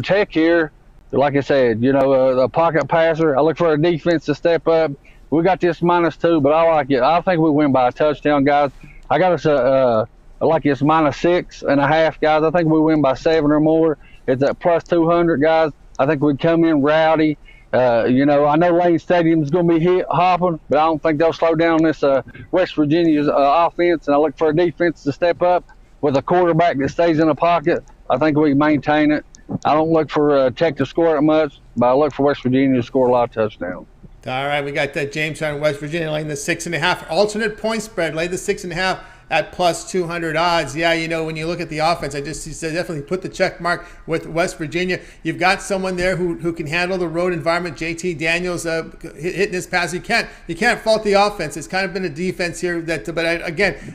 Tech here, like I said, a pocket passer. I look for a defense to step up. We got this -2, but I like it. I think we win by a touchdown, guys. I got us I like this -6.5, guys. I think we win by 7 or more. It's at +200, guys. I think we come in rowdy. I know Lane Stadium's going to be hopping, but I don't think they'll slow down this West Virginia's offense. And I look for a defense to step up with a quarterback that stays in the pocket. I think we can maintain it. I don't look for Tech to score it much, but I look for West Virginia to score a lot of touchdowns. All right, we got James on West Virginia laying the 6.5 alternate point spread. Lay the 6.5 at +200 odds. Yeah, when you look at the offense, I just definitely put the check mark with West Virginia. You've got someone there who can handle the road environment. JT Daniels hitting his pass. You can't fault the offense. It's kind of been a defense here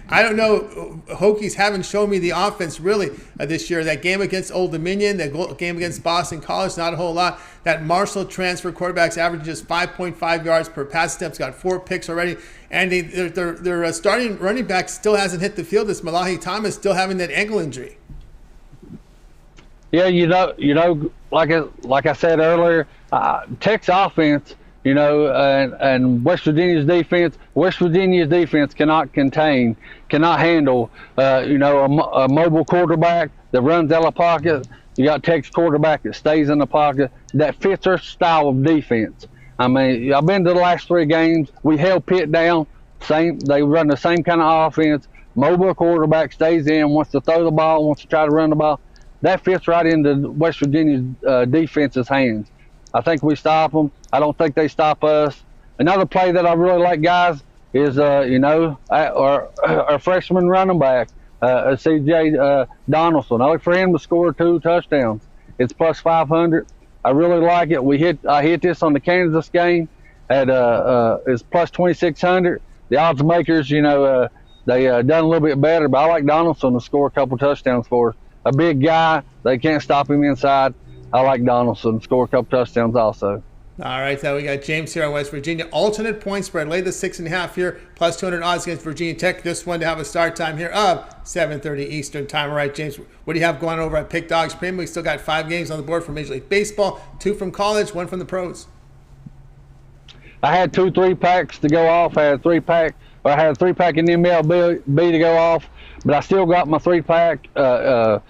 I don't know. Hokies haven't shown me the offense really this year. That game against Old Dominion, that game against Boston College, not a whole lot. That Marshall transfer quarterback's averaging just 5.5 yards per pass attempt. Got 4 picks already. And their starting running back still hasn't hit the field. This Malahi Thomas still having that ankle injury. Yeah, like I said earlier, Tech's offense, and West Virginia's defense. West Virginia's defense cannot handle, a mobile quarterback that runs out of the pocket. You got Tech's quarterback that stays in the pocket. That fits our style of defense. I mean, I've been to the last 3 games. We held Pitt down. They run the same kind of offense. Mobile quarterback stays in, wants to throw the ball, wants to try to run the ball. That fits right into West Virginia's defense's hands. I think we stop them. I don't think they stop us. Another play that I really like, guys, is our freshman running back, C.J. Donaldson. I look for him to score 2 touchdowns. It's +500. I really like it. I hit this on the Kansas game at it's +2600. The odds makers, they done a little bit better, but I like Donaldson to score a couple touchdowns for us. A big guy, they can't stop him inside. I like Donaldson to score a couple touchdowns also. All right, so we got James here on West Virginia. Alternate point spread. Lay the 6.5 here, +200 odds against Virginia Tech. This one to have a start time here of 7:30 Eastern time. All right, James, what do you have going over at Pick Dogs Premium? We still got 5 games on the board from Major League Baseball, 2 from college, 1 from the pros. I had 2 3-packs to go off. I had a 3-pack in the MLB to go off, but I still got my 3-pack of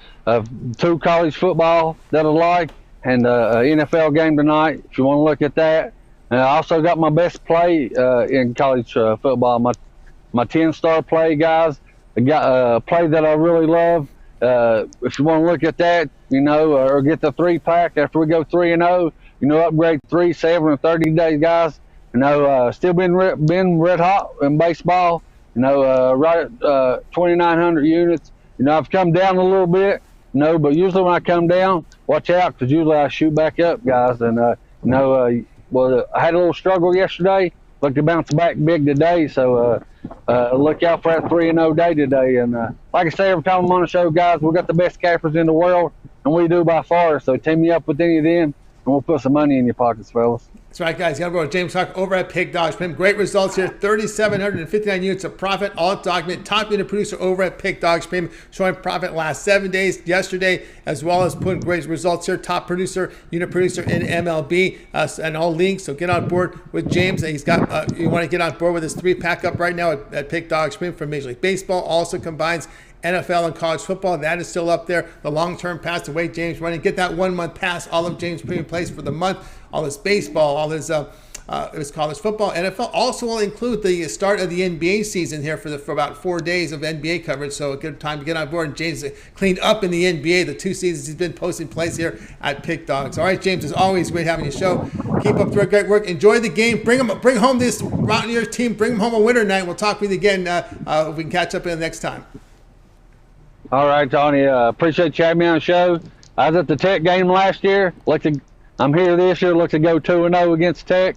2 college football that I like. And NFL game tonight, if you want to look at that. And I also got my best play in college football, my 10-star play, guys. I got a play that I really love. If you want to look at that, or get the 3-pack after we go 3-0, upgrade 3, 7, or 30 days, guys. Still been red hot in baseball. right at 2,900 units. I've come down a little bit, but usually when I come down, watch out, because usually I shoot back up, guys. And, well, I had a little struggle yesterday. Look to bounce back big today, so look out for that 3-0 day today. And like I say every time I'm on the show, guys, we got the best cappers in the world, and we do by far. So team me up with any of them, and we'll put some money in your pockets, fellas. That's right, guys. You got to go to James Clark over at Pig Dogs. Great results here. 3,759 units of profit. All document. Top unit producer over at Pig Dogs. Showing profit last 7 days. Yesterday, as well as putting great results here. Top producer, unit producer in MLB and all leagues. So get on board with James. He's got. You want to get on board with his 3-pack up right now at Pig Dogs from Major League Baseball. Also combines NFL and college football. That is still up there. The long-term pass away, James running. Get that 1 month pass. All of James premium plays for the month. All his baseball, all his college football, NFL. Also will include the start of the NBA season here for about 4 days of NBA coverage. So a good time to get on board. And James cleaned up in the NBA the 2 seasons he's been posting plays here at Pick Dogs. All right, James, as always, great having you show. Keep up the great work. Enjoy the game. Bring home this Mountaineers team. Bring them home a winner night. We'll talk with you again if we can catch up in the next time. All right, Tony. Appreciate you having me on the show. I was at the Tech game last year. I'm here this year. Look to go 2-0 against Tech.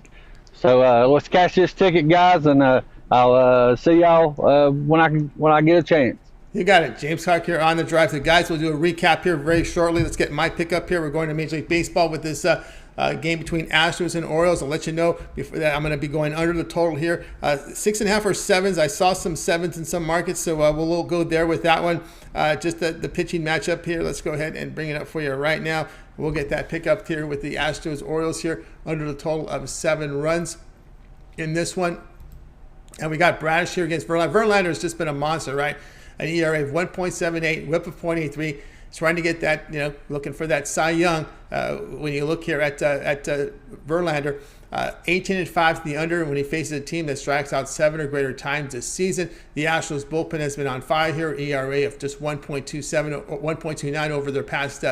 So let's cash this ticket, guys, and I'll see y'all when I get a chance. You got it. James Clark here on the drive. The guys will do a recap here very shortly. Let's get my pick up here. We're going to Major League Baseball with this game between Astros and Orioles. I'll let you know before that I'm going to be going under the total here. 6.5 or 7s. I saw some 7s in some markets, so we'll go there with that one. Just the pitching matchup here. Let's go ahead and bring it up for you right now. We'll get that pick up here with the Astros Orioles here under the total of 7 runs in this one. And we got Bradish here against Verlander. Verlander has just been a monster, right? An ERA of 1.78, whip of 0.83. Trying to get that, looking for that Cy Young. When you look here at Verlander, 18-5 to the under when he faces a team that strikes out 7 or greater times this season. The Astros bullpen has been on fire here, ERA of just 1.27 or 1.29 over their past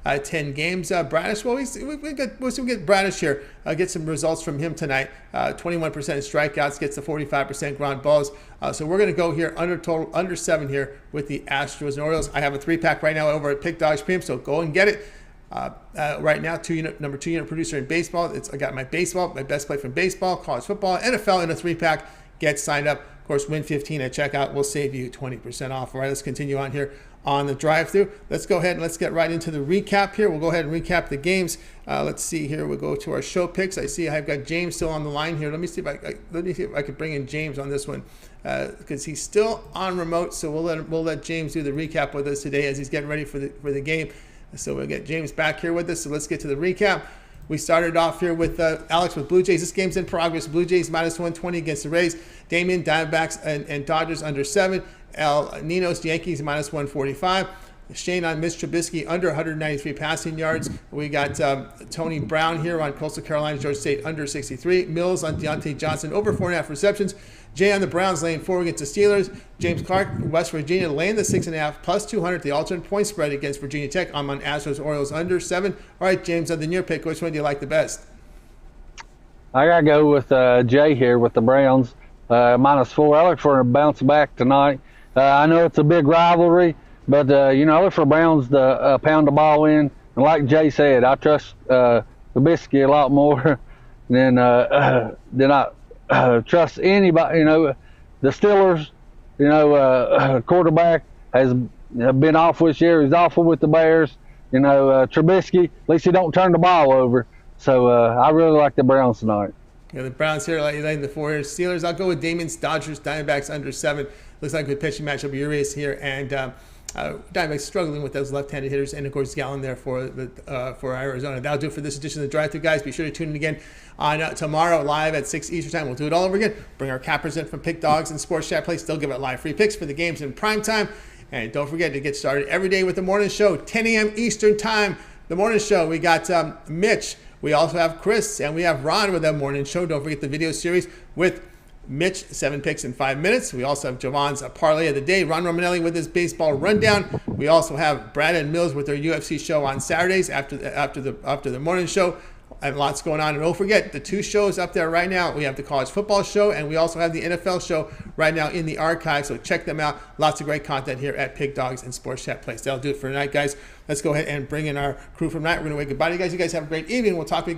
10 games. Bradish, well, we'll get Bradish here. Get some results from him tonight. 21% strikeouts, gets the 45% ground balls. So we're going to go here under 7 here with the Astros and Orioles. I have a 3-pack right now over at Pick Dogs Premium, so go and get it. Right now, number 2 unit producer in baseball. I got my best play from baseball, college football, NFL in a 3-pack. Get signed up. Of course, win 15 at checkout will save you 20% off. All right, let's continue on here on the drive-thru. Let's go ahead and let's get right into the recap here. We'll go ahead and recap the games. Let's see here. We'll go to our show picks. I see I've got James still on the line here. Let me see if I could bring in James on this one because he's still on remote. So we'll let James do the recap with us today as he's getting ready for the game. So we'll get James back here with us. So let's get to the recap. We started off here with Alex with Blue Jays. This game's in progress. Blue Jays minus 120 against the Rays. Damian, Diamondbacks and Dodgers under 7. Ninos, Yankees minus 145. Shane on Mitch Trubisky under 193 passing yards. We got Tony Brown here on Coastal Carolina, Georgia State under 63. Millz on Deontay Johnson over 4.5 receptions. Jay on the Browns laying 4 against the Steelers. James Clark, West Virginia laying the 6.5 plus 200. The alternate point spread against Virginia Tech. I'm on Astros Orioles under 7. All right, James, on the near pick, which one do you like the best? I gotta go with Jay here with the Browns minus 4. I look for a bounce back tonight. I know it's a big rivalry, but I look for Browns to pound the ball in. And like Jay said, I trust Trubisky a lot more than I trust anybody. The Steelers, quarterback has been awful this year. He's awful with the Bears. Trubisky, at least he don't turn the ball over. So I really like the Browns tonight. The Browns here laying the 4 here. Steelers, I'll go with Damian's Dodgers, Diamondbacks under 7. Looks like a good pitching matchup. Urias here, and Diamondbacks struggling with those left-handed hitters, and of course Gallen there for Arizona. That'll do it for this edition of the Drive-Thru, guys. Be sure to tune in again on tomorrow live at 6 Eastern Time. We'll do it all over again. Bring our cappers in from Pick Dogs and Sports Chat Play. Still give out live free picks for the games in prime time. And don't forget to get started every day with the morning show, 10 a.m. Eastern Time. The morning show, we got Mitch. We also have Chris, and we have Ron with that morning show. Don't forget the video series with Mitch, 7 picks in 5 minutes. We also have Javon's parlay of the day. Ron Romanelli with his baseball rundown. We also have Brad and Millz with their UFC show on Saturdays after the morning show. and lots going on. And don't forget, the 2 shows up there right now. We have the college football show, and we also have the NFL show right now in the archive. So check them out. Lots of great content here at Pig Dogs and Sports Chat Place. That'll do it for tonight, guys. Let's go ahead and bring in our crew from tonight. We're going to wave goodbye to you guys. You guys have a great evening. We'll talk to you again